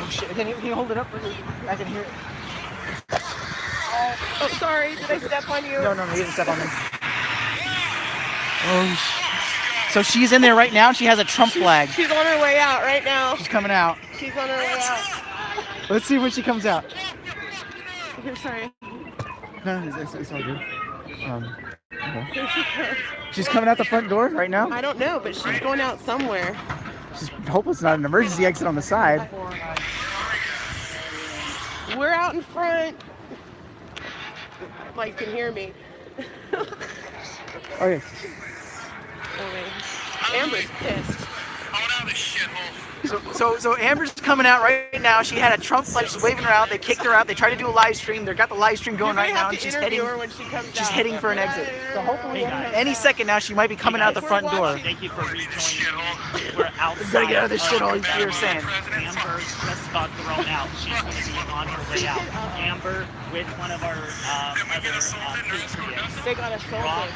Oh shit! Can you hold it up? I can hear it. Oh, sorry. Did I step on you? No, you didn't step on me. Oh. So she's in there right now. And she has a Trump flag. She's on her way out right now. She's coming out. She's on her way out. Let's see when she comes out. Here, sorry. No, it's all good. Okay. Here she comes. She's coming out the front door right now? I don't know, but she's going out somewhere. Just hope it's not an emergency exit on the side. We're out in front. Like, you can hear me. Okay. Amber's pissed. So Amber's coming out right now. She had a Trump flag. She's waving her out. They kicked her out. They tried to do a live stream. They've got the live stream going right now. And she's heading. Her when she comes she's out. heading for an exit. So hopefully any second now she might be coming out the front door. Thank you for rejoining. We're outside. Gotta get out of this shithole. You're saying. Amber just got thrown out. She's going to be on her way out. Amber with one of our other patriots. They got assaulted.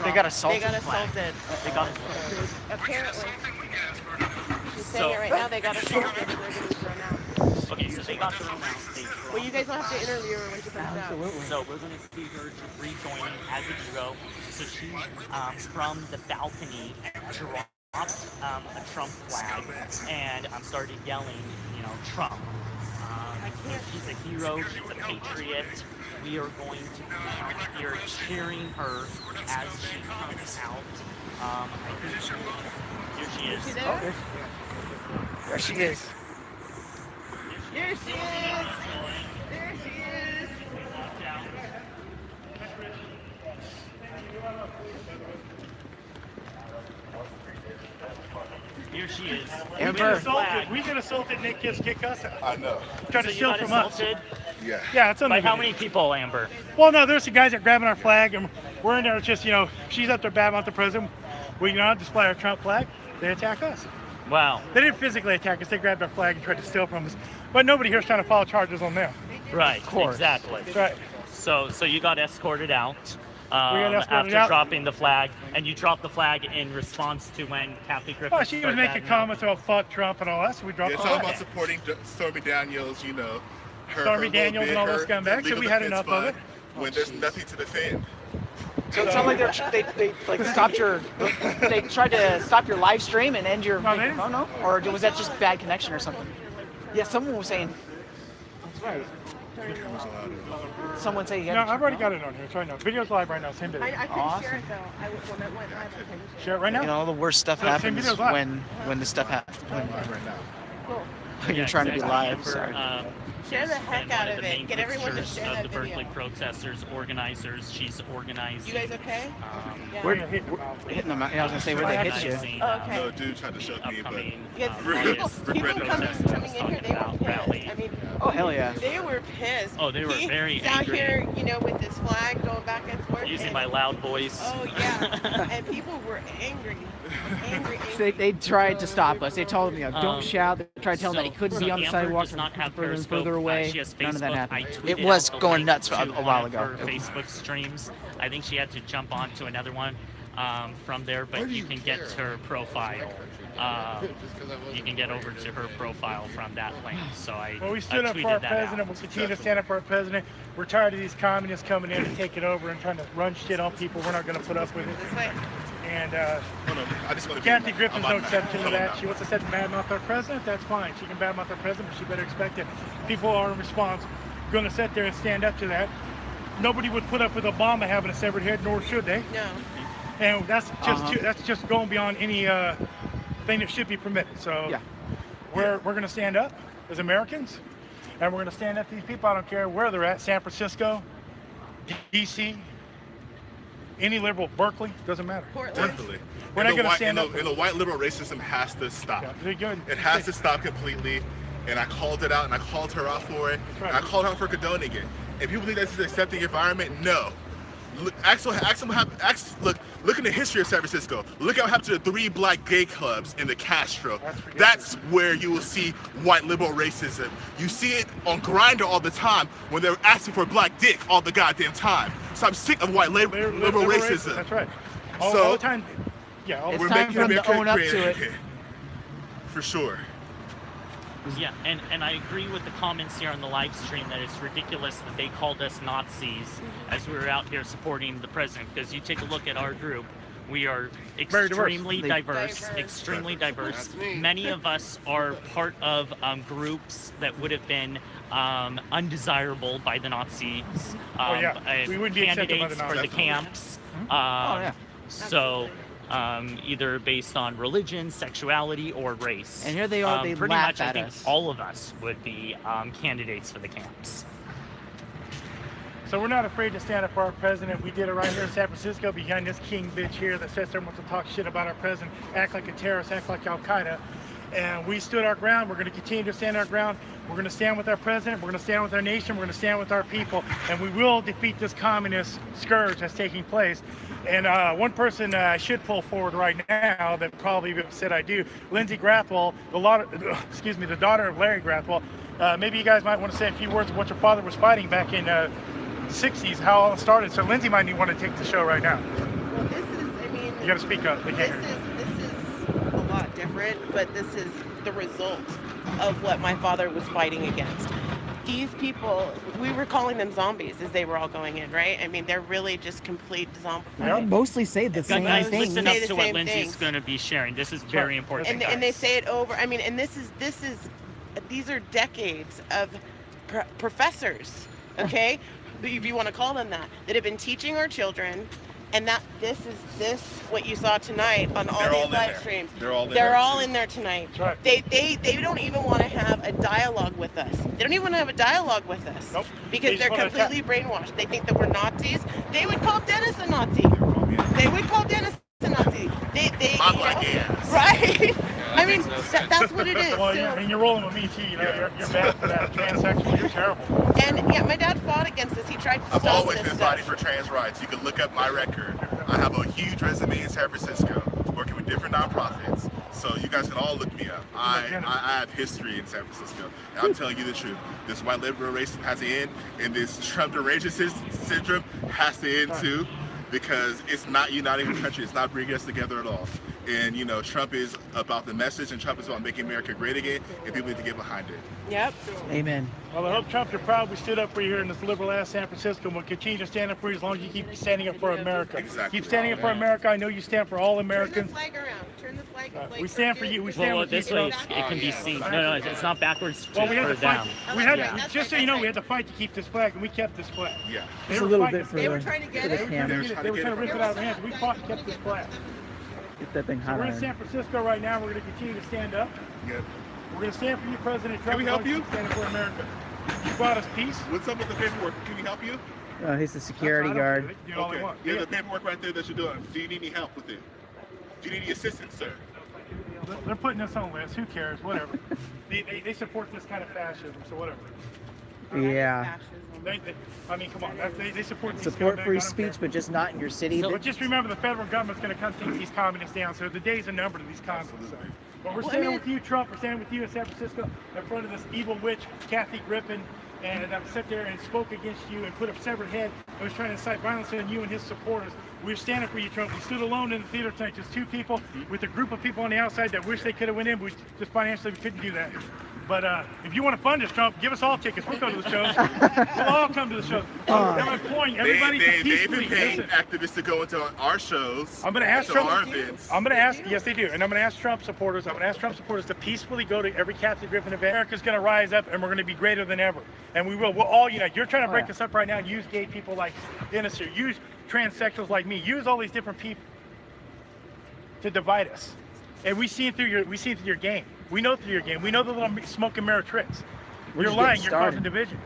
They got assaulted. They got assaulted. They got assaulted. Apparently. She's saying it right now. They got assaulted. They're going to be thrown out. Okay, so they got thrown out. Well, you guys will have to interview her when she comes out. So we're going to see her just rejoining as a hero. So she, from the balcony, dropped a Trump flag and started yelling, Trump. She's a hero. She's a patriot. We are going to be out here cheering her as she comes out. I think here she is. There she is. Here she is. There she is. Here she is. Amber. We get assaulted and they just kick us out. I know. Trying to steal from us. Yeah. Yeah, it's on By how many people, Amber? Well, no, there's the guys that grabbing our flag and we're in there. It's just, she's up there bad about the president. We display our Trump flag. They attack us. Wow. They didn't physically attack us. They grabbed our flag and tried to steal from us. But nobody here's trying to file charges on them. Right. Exactly. That's right. So you got escorted out. After dropping the flag, and you dropped the flag in response to when Kathy Griffin. Well, she was making comments about fuck Trump and all that, so we dropped the flag. It's all about supporting Stormy Daniels, her Stormy Daniels and all those scumbags, so we had enough of it. When there's nothing to defend. So it sounds like they stopped your. They tried to stop your live stream and end your. No. Or was that just bad connection or something? Yeah, someone was saying. That's right. Someone say you No, I've already got it on here. It's right now. Video's live right now. Same video. I couldn't share it though. When it went live, I couldn't share it right now. The worst stuff happens when the stuff happens. Right now. Cool. You're trying to be live. Sorry. Share the heck out of it. Get everyone to share that the video. Berkeley protesters, organizers. She's organized. You guys okay? Yeah. We're hitting them out. Yeah, I was gonna say where they hit you. Oh, okay. No, dude tried to shoot me, but people coming in here, they were pissed. I mean, oh hell yeah. They were pissed. Oh, they were very He's out angry. here, with this flag going back and forth. Using my loud voice. Oh yeah, and people were angry. So they tried to stop us. They told him, don't shout. They tried to tell him that he couldn't be on the sidewalk further and further away. None of that happened. It was going nuts a while ago. Her Facebook streams. I think she had to jump on to another one from there, but you can get her profile. You can get over to her profile from that link. So we stood up for our president. We'll continue to stand up for our president. We're tired of these communists coming in and taking over and trying to run shit on people. We're not going to put up with it. And Kathy Griffin's no exception to that. She wants to say badmouth our president. That's fine. She can badmouth our president, but she better expect it. People are in response going to sit there and stand up to that. Nobody would put up with Obama having a severed head, nor should they. No. And that's just going beyond any thing that should be permitted. So we're going to stand up as Americans, and we're going to stand up to these people. I don't care where they're at, San Francisco, D.C., any liberal, Berkeley, doesn't matter. Definitely. We're not going to stand up. And the white liberal racism has to stop. Yeah, it has to stop completely. And I called it out, and I called her out for it. Right. And I called her out for condoning it. And people think this is an accepting environment. No. Look in the history of San Francisco. Look at what happened to the 3 black gay clubs in the Castro. That's where you will see white liberal racism. You see it on Grindr all the time when they're asking for black dick all the goddamn time. So I'm sick of white liberal racism. That's right. All the time. Yeah. It's time for them to own up to it. For sure. Yeah, and I agree with the comments here on the live stream that it's ridiculous that they called us Nazis as we were out here supporting the president. Because you take a look at our group, we are extremely diverse, extremely diverse. Many of us are part of groups that would have been undesirable by the Nazis. We wouldn't be accepted by the candidates for Nazis. the camps. yeah. So. Either based on religion, sexuality, or race. And here they are, they pretty laugh much, at I think us. all of us would be candidates for the camps. So we're not afraid to stand up for our president. We did it right here in San Francisco behind this king bitch here that sits there and wants to talk shit about our president, act like a terrorist, act like Al-Qaeda. And we stood our ground. We're going to continue to stand our ground. We're going to stand with our president. We're going to stand with our nation. We're going to stand with our people. And we will defeat this communist scourge that's taking place. And one person I should pull forward right now that probably said I do, Lindsay Grathwell, the daughter of Larry Grathwell. Maybe you guys might want to say a few words of what your father was fighting back in the 60s, how all it started. So Lindsay might want to take the show right now. Well, this is, I mean, you got to speak up. this is a lot different, but this is the result of what my father was fighting against. These people, we were calling them zombies as they were all going in, right? I mean, they're really just complete zombified. They mostly say the same Guys, thing. listen up Say the to what same Lindsay's things. going to be sharing. This is very important. And they say it over. I mean, and these are decades of professors, okay? If you want to call them that have been teaching our children. And this what you saw tonight on all these live streams. They're all in there tonight. That's right. They don't even want to have a dialogue with us. They don't even want to have a dialogue with us. Nope. Because they're completely brainwashed. They think that we're Nazis. They would call Dennis a Nazi. They would call Dennis a Nazi. My black ass. Right? I mean, that's what it is. Well, So- you're rolling with me too. You know, you're bad for that. Transsexual, you're terrible. and yeah, my dad fought against this. He tried to I've stop always this been stuff. fighting for trans rights. You can look up my record. I have a huge resume in San Francisco, working with different nonprofits. So you guys can all look me up. I have history in San Francisco. And I'm telling you the truth. This white liberal racism has to end, and this Trump derangement syndrome has to end too, because it's not uniting the country. It's not bringing us together at all. And you know, Trump is about the message, and Trump is about making America great again, and people need to get behind it. Yep. Amen. Well, I hope Trump, you're proud we stood up for you here in this liberal ass San Francisco, and we'll continue to stand up for you as long as you keep standing up for America. Exactly. Keep standing up for America. I know you stand for all Turn the Americans. flag around. Turn the flag. We stand for you. We stand Well, with you. this way Trump. it can be seen. No, it's not backwards Well, we had or to fight. down. We had Yeah. just so you know, we had to fight to keep this flag, and we kept this flag. Yeah. They Just a were little fighting- bit for They were the, trying to get for the it. camera. They were trying to rip it out of our hands. We fought and kept this flag. Get that thing So hot we're in iron. San Francisco right now. We're going to continue to stand up. Yeah. We're going to stand for you, President Trump. we help We're you? gonna keep standing for America. You brought us peace. What's up with the paperwork? Can we help you? He's the security That's all I don't guard. do. They can do all they Okay. want. You have the paperwork right there that you're doing. Do you need any help with it? Do you need any assistance, sir? They're putting us on lists. Who cares? Whatever. they support this kind of fascism, so whatever. Yeah. I mean, come on. They support these Support scumbags. free I don't care. speech, but just not in your city. But just remember, the federal government's going to come take these communists down. So the days are numbered of these communists. So. But we're standing with you, Trump. We're standing with you in San Francisco in front of this evil witch, Kathy Griffin, and that sat there and spoke against you and put a severed head and was trying to incite violence on you and his supporters. We're standing for you, Trump. We stood alone in the theater tonight, just two people with a group of people on the outside that wish they could have went in, but just financially we couldn't do that. But if you want to fund us, Trump, give us all tickets. We'll go to the shows. We'll all come to the shows. And I'm imploring everybody to They've peacefully been paying listen. activists to go into our shows. I'm going to ask to Trump. our events. I'm going to ask. Yes, they do. And I'm going to ask Trump supporters. I'm going to ask Trump supporters to peacefully go to every Kathy Griffin event. America's going to rise up, and we're going to be greater than ever. And we will. We'll all unite. You're trying to break us up right now. Use gay people like Dennis here. Use transsexuals like me. Use all these different people to divide us. And we see it through your game. We know through your game. We know the little smoke and mirror tricks. We're You're just lying. getting You're started. causing division.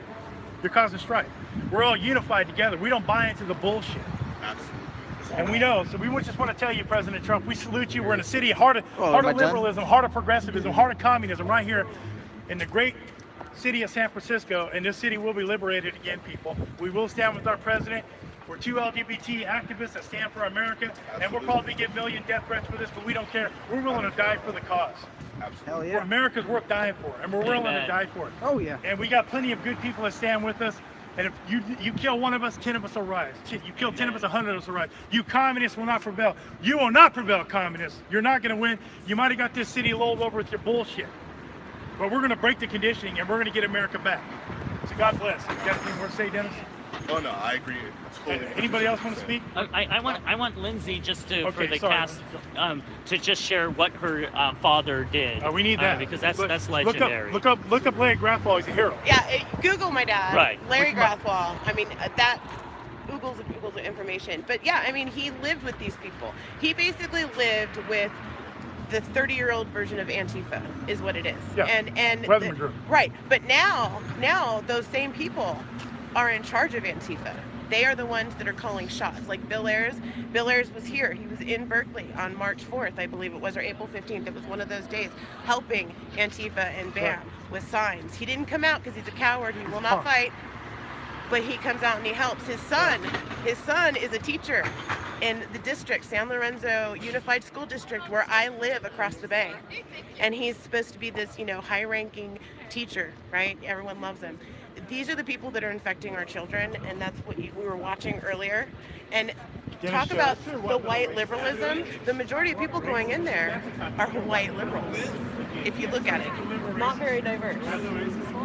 You're causing strife. We're all unified together. We don't buy into the bullshit. Absolutely. And we know, so we just want to tell you, President Trump, we salute you. We're in a city heart of am I done? liberalism, heart of progressivism, heart of communism, right here in the great city of San Francisco. And this city will be liberated again, people. We will stand with our president. We're two LGBT activists that stand for America, and we'll probably get million death threats for this, but we don't care. We're willing to die for the cause. Hell For yeah. America's worth dying for, and we're willing to Amen. die for it. Oh yeah. And we got plenty of good people that stand with us. And if you kill one of us, 10 of us will rise. You kill 10 of us, 100 of us will rise. You communists will not prevail. You will not prevail, communists. You're not going to win. You might have got this city lulled over with your bullshit. but we're going to break the conditioning and we're going to get America back. So God bless. You got anything more to say, Dennis? Oh no, I agree. Totally. Anybody else want to speak? I want Lindsay just to Okay, for the sorry. cast to just share what her father did. We need that because that's legendary. Look up Larry Grathwall. He's a hero. Yeah, Google my dad. Right. Larry Grathwall. I mean, that oogles and oogles of information. But yeah, I mean, he lived with these people. He basically lived with the 30-year-old version of Antifa, is what it is. Yeah. And Weatherman Group. right. But now those same people are in charge of Antifa. They are the ones that are calling shots. Like Bill Ayers. Bill Ayers was here. He was in Berkeley on March 4th, I believe it was, or April 15th. It was one of those days, helping Antifa and BAM with signs. He didn't come out because he's a coward. He will not fight. But he comes out and he helps. His son is a teacher in the district, San Lorenzo Unified School District, where I live across the bay. And he's supposed to be this, high-ranking teacher, right? Everyone loves him. These are the people that are infecting our children, and that's what we were watching earlier. And talk about the white liberalism. The majority of people going in there are white liberals, if you look at it. Not very diverse.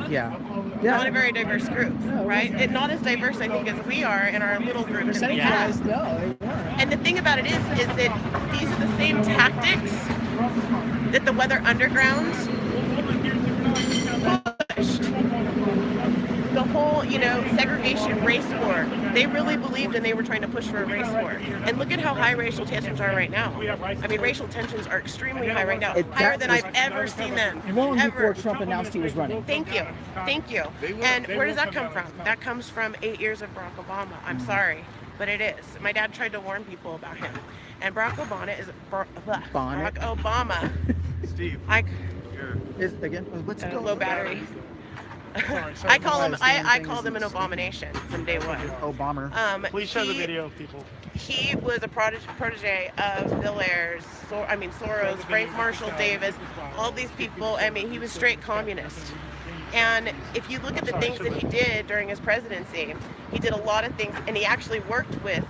Yeah. Not a very diverse group, right? And not as diverse, I think, as we are in our little group that we have. No. And the thing about it is that these are the same tactics that the Weather Underground pushed. The whole, segregation, race war. They really believed and they were trying to push for a race war. And look at how high racial tensions are right now. I mean, racial tensions are extremely high right now. Higher than I've ever seen them. Long before Ever. Trump announced he was running. Thank you. And where does that come from? That comes from 8 years of Barack Obama. I'm sorry, but it is. My dad tried to warn people about him. And Barack Obama. Steve. What's it called? Low battery. Sorry. I called him an abomination from day one. Oh, bomber. Please show the video, people. He was a protege of Bill Ayers, Soros, Frank Marshall Davis, all these people. I mean, he was straight communist. And if you look at the things that he did during his presidency, he did a lot of things, and he actually worked with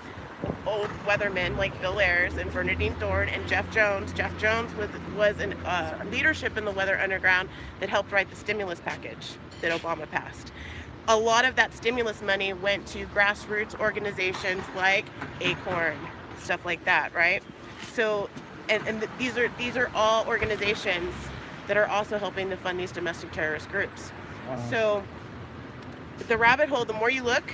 old weathermen like Bill Ayers and Bernadine Thorne and Jeff Jones. Jeff Jones was in leadership in the Weather Underground that helped write the stimulus package that Obama passed. A lot of that stimulus money went to grassroots organizations like Acorn, stuff like that, right? So, and these are all organizations that are also helping to fund these domestic terrorist groups. So, the rabbit hole, the more you look,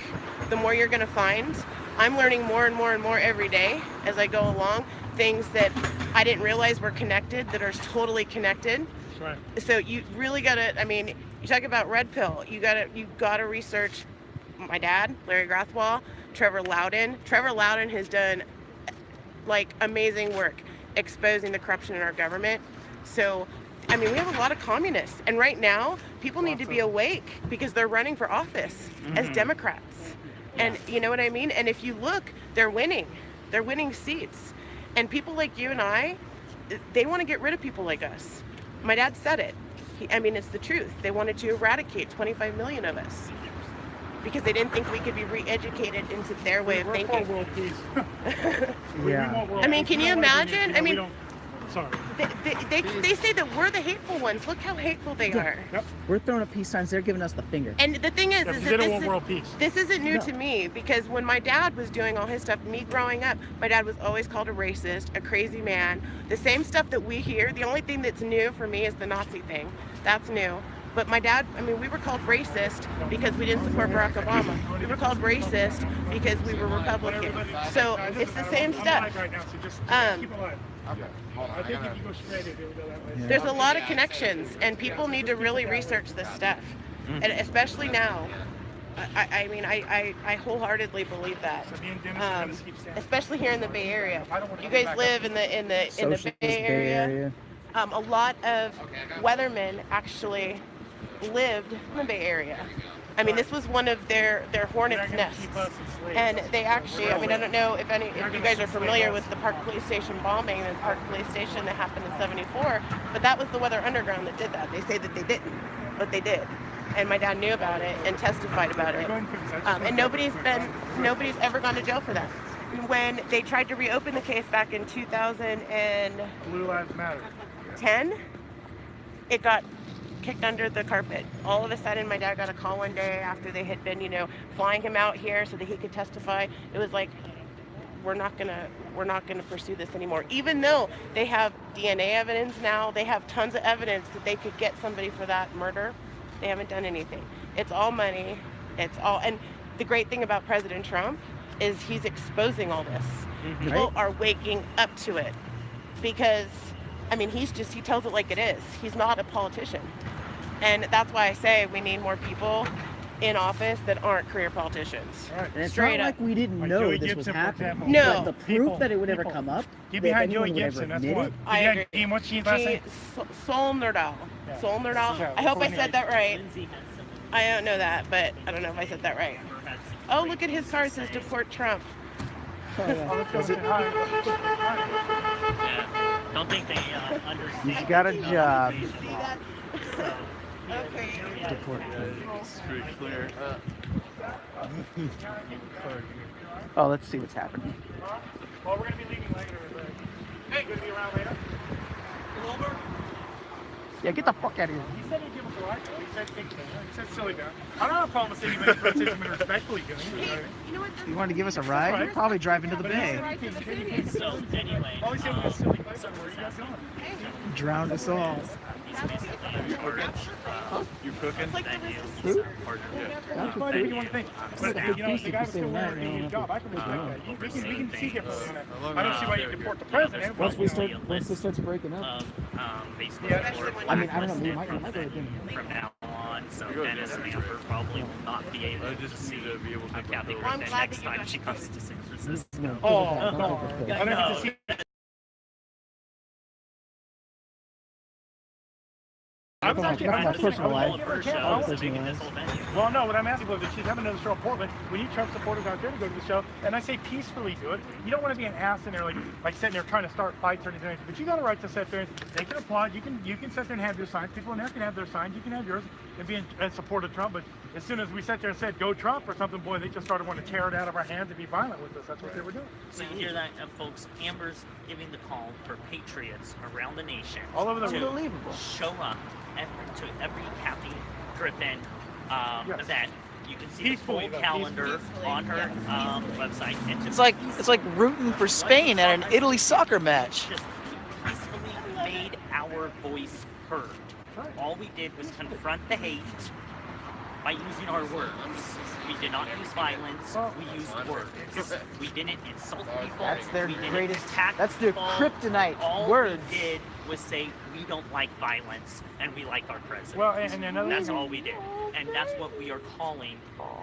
the more you're going to find. I'm learning more and more and more every day as I go along, things that I didn't realize were connected that are totally connected. That's right. So you really gotta, you talk about red pill, you gotta research my dad, Larry Grathwall, Trevor Loudon. Trevor Loudon has done amazing work exposing the corruption in our government. So, we have a lot of communists, and right now people need to be awake because they're running for office as Democrats. And you know what I mean? And if you look, they're winning seats. And people like you and I, they want to get rid of people like us. My dad said it. It's the truth. They wanted to eradicate 25 million of us because they didn't think we could be re-educated into their way of thinking. For world peace. Yeah. Can you imagine? Sorry. They say that we're the hateful ones. Look how hateful they are. Yep. We're throwing up peace signs. They're giving us the finger. And the thing is They that don't want world peace. this isn't new to me, because when my dad was doing all his stuff, me growing up, my dad was always called a racist, a crazy man. The same stuff that we hear, the only thing that's new for me is the Nazi thing. That's new. But my dad, we were called racist because we didn't support Barack Obama. We were called racist because we were Republican. So it's the same stuff. There's a lot of connections, and people need to really research this stuff, and especially now. I wholheartedly believe that, especially here in the Bay Area. You guys live in the Bay Area. A lot of weathermen actually lived in the Bay Area. This was one of their hornet's nests, and they actually, I don't know if you guys are familiar with the Park Police Station bombing, the Park Police Station that happened in '74, but that was the Weather Underground that did that. They say that they didn't, but they did, and my dad knew about it and testified about it, and nobody's ever gone to jail for that. When they tried to reopen the case back in 2010, Blue Lives Matter. it got kicked under the carpet. All of a sudden, my dad got a call one day after they had been, flying him out here so that he could testify. It was like, we're not gonna pursue this anymore. Even though they have DNA evidence now, they have tons of evidence that they could get somebody for that murder. They haven't done anything. It's all money. It's all, and the great thing about President Trump is he's exposing all this. People are waking up to it because, he tells it like it is. He's not a politician. And that's why I say we need more people in office that aren't career politicians. Right. And it's Straight not up. like we didn't Like know Joey this Gibson, was for example. happening. No. But the proof that it would ever come up. Get that behind anyone Joey would ever Gibson. That's admit what. it. I Behind agree. Dean, what's she last name? Sol Nordal. Yeah. Sol Nordal. Yeah, I hope I before said me. that right. Lindsay had some I don't know that, but I don't know if I said that right. or had some Oh, great look at his car. It says things to say. deport Trump. Oh, let's go say hi. Yeah. Don't think they understand. He's got a job. So, Okay. It's pretty clear. Oh, let's see what's happening. Well, we're going to be leaving later. Hey, going to be around later? Yeah, get the fuck out of here. He said he'd give us a ride. He said think so. He said silly down. I don't have a problem with anybody criticism and respectfully doing it. You know what? You wanted to give us a ride? You're probably driving to the bay. so anyway, All he said was silly question. Where are you guys going? Drowned us all. You cooking? Who? That's fine if you want to think. But, the guy was still working doing his job. I can respect that. We can see difference in that. I don't see why you deport the president. Once this starts breaking up. basically Yeah. I mean, I don't know. We might go from now on. So Dennis and Amber probably will not be able to see Kathy Griffin next time she comes to San Francisco. No, Oh, don't no. take this I pill. don't get to see. I was actually, That's my I personal life. would give her a chance. Show I was- speaking this whole venue. Well, no, what I'm asking was that she's having another show in Portland. We need Trump supporters out there to go to the show, and I say peacefully do it. You don't want to be an ass in there like sitting there trying to start fights or anything. But you got a right to sit there and they can applaud. You can sit there and have your signs. People in there can have their signs. You can have yours and be in support of Trump. But as soon as we sat there and said go Trump or something, boy, they just started wanting to tear it out of our hands and be violent with us. That's what they were doing. So you hear that, folks? Amber's giving the call for patriots around the nation All over the to world. Unbelievable. show up to every Kathy Griffin Yes. event. You can see Peacefully, the though. full calendar on her website. And to It's like rooting for Spain at an Italy soccer match. just peacefully made our voice heard. All we did was confront the hate by using our words. We did not use violence. We used words. We didn't insult people. That's their we didn't greatest. attack That's their people. kryptonite. All Words. we did was say we don't like violence and we like our president. Well, and another That's thing. all we did. And that's what we are calling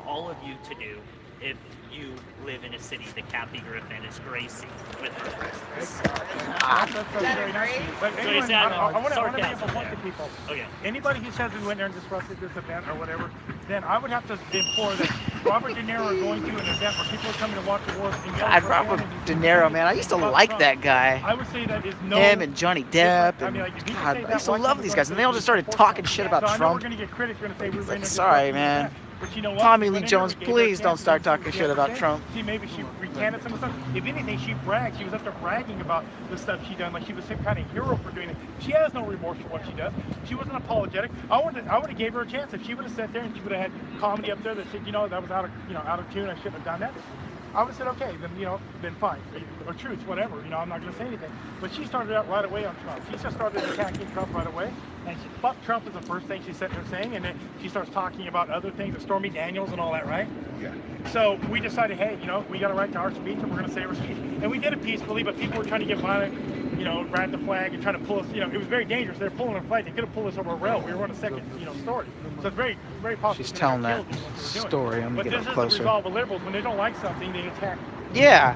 all of you to do if you live in a city that Kathy Griffin is gracing with her presence. That's very nice. But So anyone, it's I want to sarcasm make a point there. to people. Okay. Anybody who says we went there and disrupted this event or whatever, then I would have to implore that Robert De Niro are going to an event where people are coming to watch the war. And yell God, for Robert him De and- Niro, man. I used to about like Trump. that guy. I would say that is no. Him and Johnny Depp. I And mean, like, if you God, say I that, used to why love can't these you guys. And they all just started support talking Trump? shit about So I know Trump. we're going to get critics are going to say we're It's going like, to sorry, man. But you know what? Tommy We Lee went in there, Jones, we gave her a please don't chance start to talking see shit about everything. Trump. See, maybe she recanted some of the stuff. If anything, she bragged. She was up there bragging about the stuff she done. Like she was some kind of hero for doing it. She has no remorse for what she does. She wasn't apologetic. I would have gave her a chance if she would have sat there and she would have had comedy up there that said, that was out of tune. I shouldn't have done that. I would have said, okay, then fine. Or truth, whatever. I'm not going to say anything. But she started out right away on Trump. She just started attacking Trump right away. And fuck Trump is the first thing she's sitting there saying. And then she starts talking about other things, Stormy Daniels and all that, right? Yeah. So we decided, hey, we got a right to our speech and we're going to say our speech. And we did it peacefully, but people were trying to get violent, grab the flag and trying to pull us, it was very dangerous. They were pulling the flag. They could have pulled us over a rail. We were on a second, story. So it's very, very possible. She's telling that story. I'm But gonna this get is up the closer. resolve of liberals. When they don't like something, they attack. Yeah.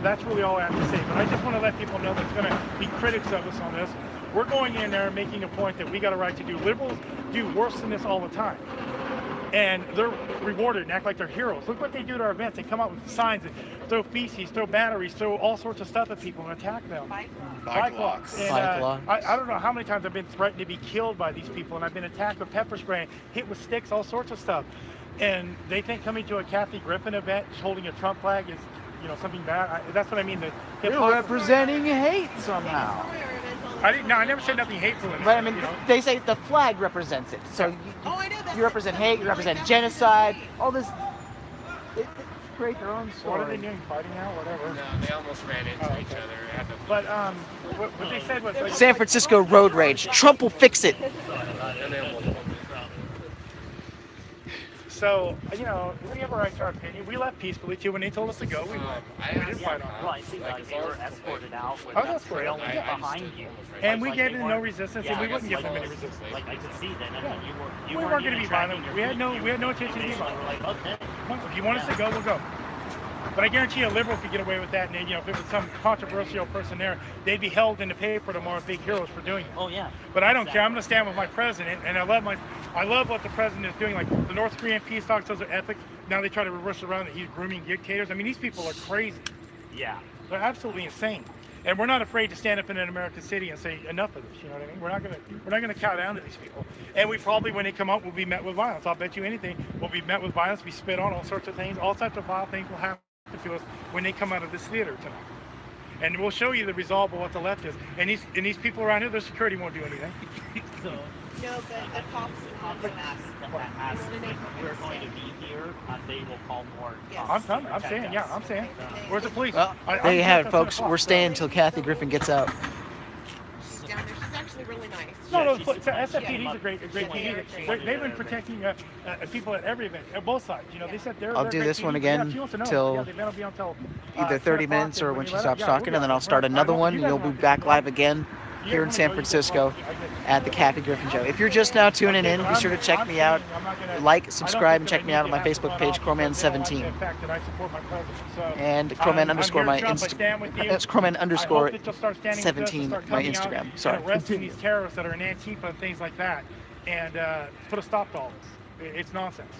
That's really all I have to say. But I just want to let people know that's going to be critics of us on this. We're going in there making a point that we got a right to do. Liberals do worse than this all the time. And they're rewarded and act like they're heroes. Look what they do to our events. They come out with signs and throw feces, throw batteries, throw all sorts of stuff at people and attack them. Bike locks. And, Bike locks. I don't know how many times I've been threatened to be killed by these people, and I've been attacked with pepper spray, hit with sticks, all sorts of stuff. And they think coming to a Kathy Griffin event, holding a Trump flag is, something bad. That's what I mean. You're representing hate somehow. I didn't. No, I never said nothing hateful. Right? I mean, they say the flag represents it. So you represent hate, you represent genocide, all this. They create their own story. What are they doing? Fighting now? Whatever. No, they almost ran into each other. But what they said was like, San Francisco road rage. Trump will fix it. So, you know, we have a right to our opinion. We left peacefully too. When they told us to go, we left. We didn't fight on Well, I see that they were escorted out with I was them escorted, trailing yeah. behind you. And we gave they them no weren't- resistance, yeah, and we wouldn't give them like- any resistance. Like I could see that. I mean, you We weren't weren't going to even be dragging violent. your We had feet. no intention to be You were violent. like, okay. If you want us to go, we'll go. But I guarantee you a liberal could get away with that, and then, you know, if it was some controversial person there, they'd be held in the paper tomorrow as big heroes for doing it. Oh yeah. But I don't care. I'm going to stand with my president, and I love what the president is doing. Like the North Korean peace talks, those are epic. Now they try to reverse it around that he's grooming dictators. I mean, these people are crazy. Yeah. They're absolutely insane. And we're not afraid to stand up in an American city and say enough of this. You know what I mean? We're not gonna cow down to these people. And we probably, when they come up, will be met with violence. I'll bet you anything. We'll be met with violence. Be spit on. All sorts of things. All sorts of vile things will happen to us when they come out of this theater tonight. And we'll show you the resolve of what the left is. And these people around here, their security won't do anything. So No, the cops as if we're going to be here, they will call more. Yes. cops to I'm protect saying, us. yeah, I'm saying. Where's the police? Well, I'm there you have it, at folks. 10 o'clock, We're so- staying until Kathy Griffin gets out. She's down there. She's actually really nice. No, she's SFPD's a great team. They've been protecting people at every event, at both sides. You know, they said they're. I'll they're do great this one TV. again Yeah, she wants to know. till Yeah, the event will be until, Either 10 30 o'clock, minutes or and when you she let stops up. talking, and then I'll start another one. You'll be back live again here in San Francisco at the Kathy Griffin Show. If you're just now tuning in, be sure to check me out. Like, subscribe, and check me out on my Facebook page, Crowman17. And Crowman underscore my Crowman underscore 17 my Instagram. Sorry. Arresting these terrorists that are in Antifa and things like that, and put a stop to all this. It's nonsense.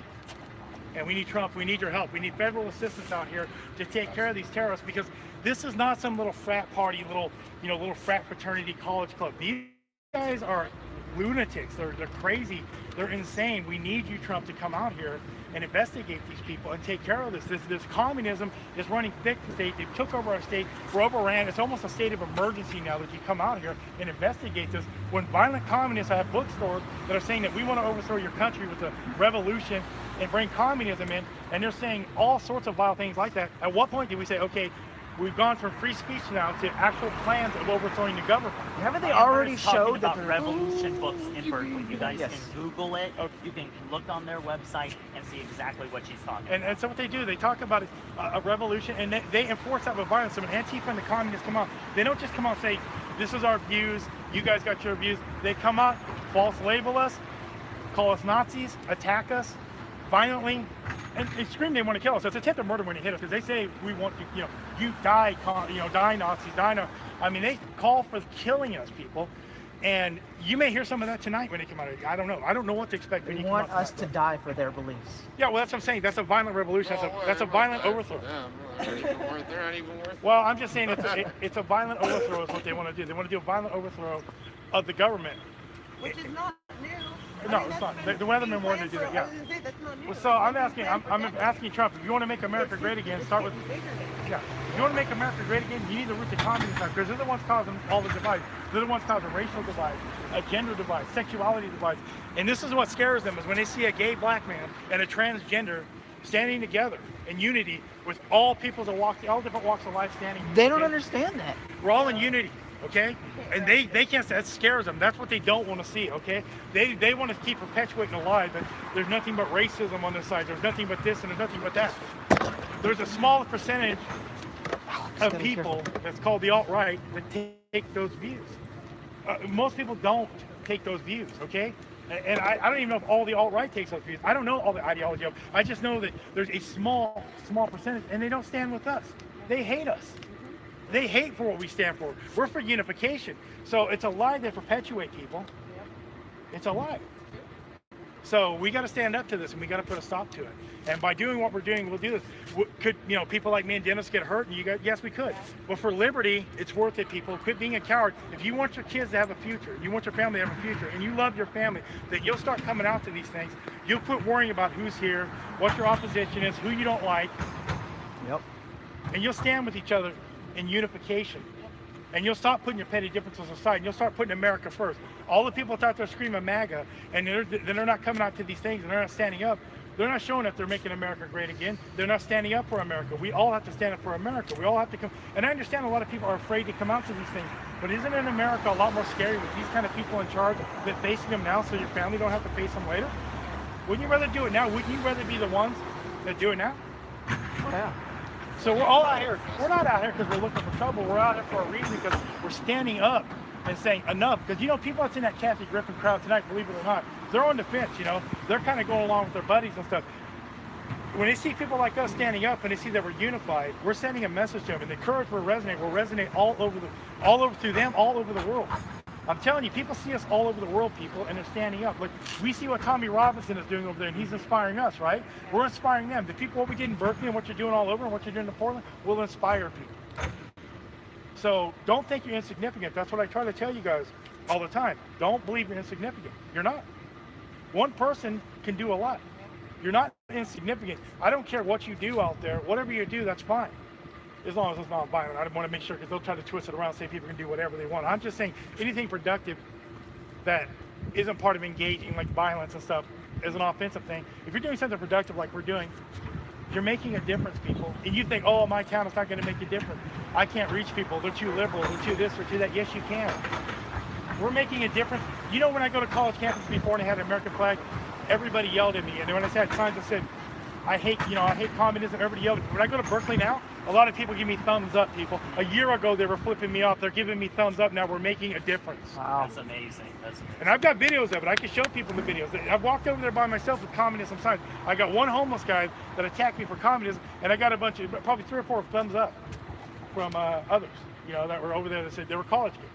And we need Trump. We need your help. We need federal assistance out here to take care of these terrorists, because this is not some little frat party, little frat fraternity college club. These guys are lunatics. They're crazy. They're insane. We need you, Trump, to come out here and investigate these people and take care of this. This communism is running thick in the state. They took over our state. We're overran. It's almost a state of emergency now that you come out here and investigate this. When violent communists have bookstores that are saying that we want to overthrow your country with a revolution and bring communism in, and they're saying all sorts of vile things like that, at what point do we say, okay, we've gone from free speech now to actual plans of overthrowing the government? Haven't they Amber already is talking showed that about they're... Revolution Books in Berkeley? You guys Yes. can Google it. You can look on their website and see exactly what she's talking about. And so what they do, they talk about a revolution, and they enforce that with violence. So when Antifa and the communists come out, they don't just come out and say, this is our views, you guys got your views. They come out, false label us, call us Nazis, attack us violently, and they scream they want to kill us. So it's attempted murder when they hit us, because they say we want you, you die, die Nazis, die. No. I mean, they call for killing us, people. And you may hear some of that tonight when they come out. I don't know. I don't know what to expect when They you come want out us to die for their beliefs. Yeah, well, that's what I'm saying. That's a violent revolution. That's a violent overthrow. They're not even worth it. Well, I'm just saying it's a violent overthrow is what they want to do. They want to do a violent overthrow of the government. Which is not new. No, it's not. The weathermen wanted to do that, yeah. That's not new. Well, so I'm asking Trump, if you want to make America great again, start with, yeah. If you want to make America great again, you need to root the communists out, because they're the ones causing all the divides. They're the ones causing racial divides, a gender divide, sexuality divides. And this is what scares them, is when they see a gay black man and a transgender standing together in unity with all people that walk, all different walks of life standing. They don't understand that. We're all in unity, okay? And they can't, that scares them. That's what they don't want to see, okay? They want to keep perpetuating a lie that there's nothing but racism on this side. There's nothing but this and there's nothing but that. There's a small percentage of people that's called the alt-right that take those views. Most people don't take those views, okay? And I don't even know if all the alt-right takes those views. I don't know all the ideology of it. I just know that there's a small percentage, and they don't stand with us. They hate us. They hate for what we stand for. We're for unification. So it's a lie that perpetuate people. It's a lie. So we got to stand up to this, and we got to put a stop to it. And by doing what we're doing, we'll do this. Could people like me and Dennis get hurt? And yes, we could. But for liberty, it's worth it, people. Quit being a coward. If you want your kids to have a future, you want your family to have a future, and you love your family, that you'll start coming out to these things. You'll quit worrying about who's here, what your opposition is, who you don't like. Yep. And you'll stand with each other in unification. And you'll stop putting your petty differences aside, and you'll start putting America first. All the people out there screaming MAGA, and they're not coming out to these things, and they're not standing up. They're not showing that they're making America great again. They're not standing up for America. We all have to stand up for America. We all have to come. And I understand a lot of people are afraid to come out to these things, but isn't it in America a lot more scary with these kind of people in charge than facing them now so your family don't have to face them later? Wouldn't you rather do it now? Wouldn't you rather be the ones that do it now? Oh, yeah. So we're all out here. We're not out here because we're looking for trouble. We're out here for a reason, because we're standing up and saying enough. Because, you know, people that's in that Kathy Griffin crowd tonight, believe it or not, they're on the fence, you know. They're kind of going along with their buddies and stuff. When they see people like us standing up and they see that we're unified, we're sending a message to them. And the courage will resonate all over through them, all over the world. I'm telling you, people see us all over the world, people, and they're standing up. Like, we see what Tommy Robinson is doing over there, and he's inspiring us, right? We're inspiring them. The people, what we did in Berkeley and what you're doing all over and what you're doing in Portland will inspire people. So don't think you're insignificant. That's what I try to tell you guys all the time. Don't believe you're insignificant. You're not. One person can do a lot. You're not insignificant. I don't care what you do out there. Whatever you do, that's fine. As long as it's not violent. I want to make sure, because they'll try to twist it around and say people can do whatever they want. I'm just saying anything productive that isn't part of engaging, like violence and stuff, is an offensive thing. If you're doing something productive like we're doing, you're making a difference, people. And you think, oh, my town is not going to make a difference. I can't reach people. They're too liberal. They're too this or too that. Yes, you can. We're making a difference. You know, when I go to college campus before and I had an American flag, everybody yelled at me. And when I had signs that said, I hate communism, everybody yelled at me. When I go to Berkeley now, a lot of people give me thumbs up, people. A year ago, they were flipping me off. They're giving me thumbs up. Now we're making a difference. Wow. That's amazing. That's amazing. And I've got videos of it. I can show people the videos. I've walked over there by myself with communism signs. I got one homeless guy that attacked me for communism, and I got a bunch of, probably 3 or 4 thumbs up from others, you know, that were over there that said they were college kids.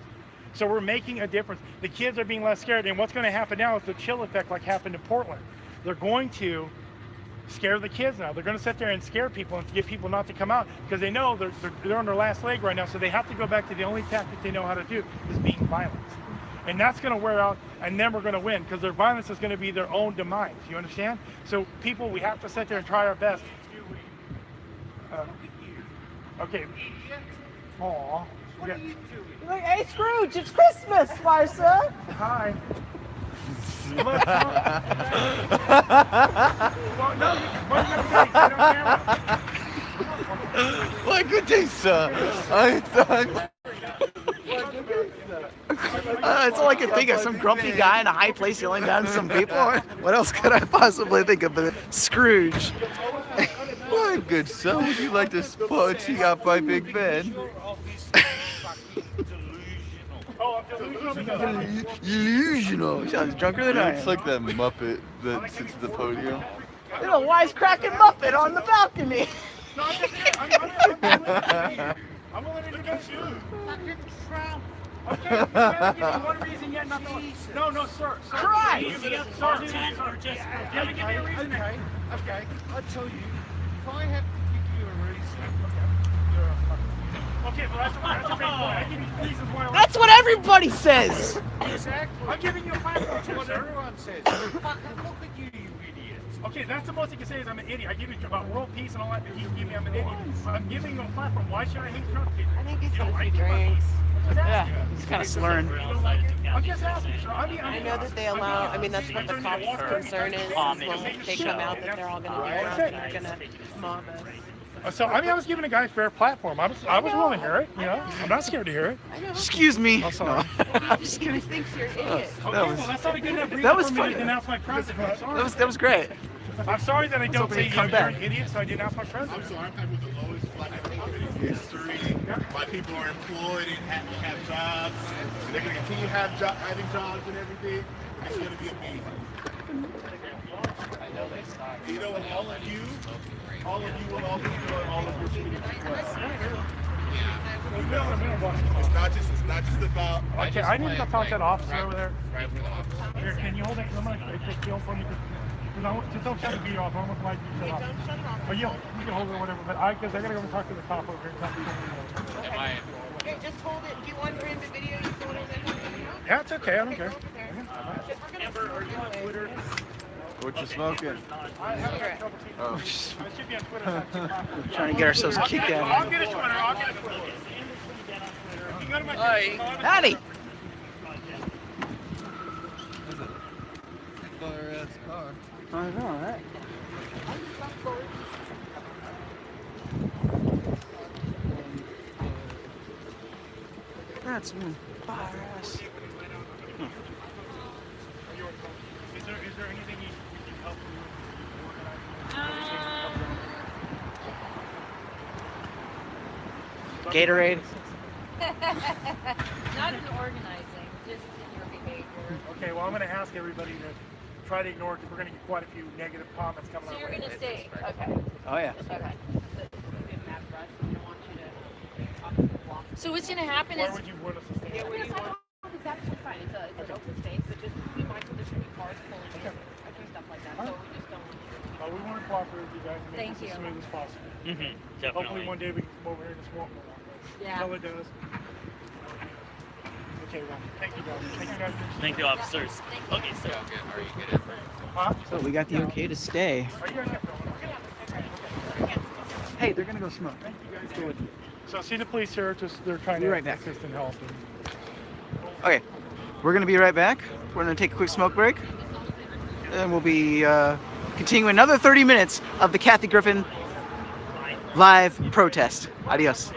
So we're making a difference. The kids are being less scared, and what's going to happen now is the chill effect like happened in Portland. They're going to scare the kids now. They're going to sit there and scare people and get people not to come out, because they know they're on their last leg right now, so they have to go back to the only tactic they know how to do, is being violent. And that's going to wear out, and then we're going to win, because their violence is going to be their own demise. You understand? So people, we have to sit there and try our best. Okay. Aww. What are you doing? Like, hey, Scrooge, it's Christmas, Marcia. Hi. Well, no, Why, good day, sir. That's all I can think of. Some grumpy guy in a high place yelling down at some people. What else could I possibly think of but Scrooge? Why, good sir, would you like to tea up my Big Ben? Delusional. Sounds drunker than I am. It's like that Muppet that sits at the podium. There's a wisecracking Muppet on the balcony. I'm going to introduce you. Okay, I'll give you one reason yet not to. No, sir. Christ! Okay, I'll tell you. If I have to give you a reason, you're a fucking. Okay, well, that's a big point. I give you reasons why. That's what everybody says. Exactly. I'm giving you a platform too, What sir. everyone says. Fucking look at you, you idiots. Okay, that's the most you can say is I'm an idiot. I give you about world peace and all that, but you give me I'm an idiot. I'm giving you a platform. Why should I hate Trump people? I think he's You don't had a like few him? drinks. Yeah, he's kind of slurring. You don't like it? I'm just asking, sir. I know that they allow, I mean, that's what the cops' concern is when they come out that they're all going to be around and they're going to mob us. So, I mean, I was giving a guy a fair platform. I was willing to hear it, you know. I'm not scared to hear it. I know. Excuse me. I'm sorry. I'm just He kidding. thinks you're an idiot. Okay, well, that's not a good enough reason That was for me funny. to denounce my president. I'm sorry. That was great. I'm sorry that I don't hoping say he'd you're come back. an idiot, so I denounce my president. I'm sorry, I'm talking with the lowest black economy in history. Black people are employed and have jobs. And they're going to continue having jobs and everything. It's going to be amazing. You know, and all of you will all be doing all of your freedom as well. It's not just about. Okay, I need to talk to that officer over there. Right with the officer. Here, can you hold that? I'm going to take the for me. Just don't shut the video off. I don't want my video off. But you can hold it or whatever. But because I got to go and talk to the cop over here. Am I? Okay, just hold it. Do you want him to video you so it doesn't? Yeah, it's okay. I don't care. What you smoking? Oh. I should be on Twitter. Trying to get ourselves kicked out. I'll get a Twitter. Howdy. Car. I know, right? That's fire ass. Is there anything we can help you? Gatorade. Not in organizing, just in your behavior. Okay, well, I'm going to ask everybody to try to ignore it because we're going to get quite a few negative comments coming So our you're way. going to stay. Okay. Oh yeah. Okay. So what's going to happen Why is... would you want us to stay? It's absolutely fine. It's an open space, but just be mindful there's going to be cars pulling in and stuff like that. So we just don't... We want to cooperate with you guys and make Thank this as you. smooth as possible. Definitely. Hopefully one day we can come over here and just walk around. Yeah. Until it does. Okay, well, thank you guys. Thank you guys. Thank you, officers. Okay, so Huh? So we got the okay to stay. Are you guys Hey, they're gonna go smoke. So see the police here, just they're trying Be to right back. assist and help. Okay, we're gonna be right back. We're gonna take a quick smoke break, and we'll be continuing another 30 minutes of the Kathy Griffin live protest. Adios.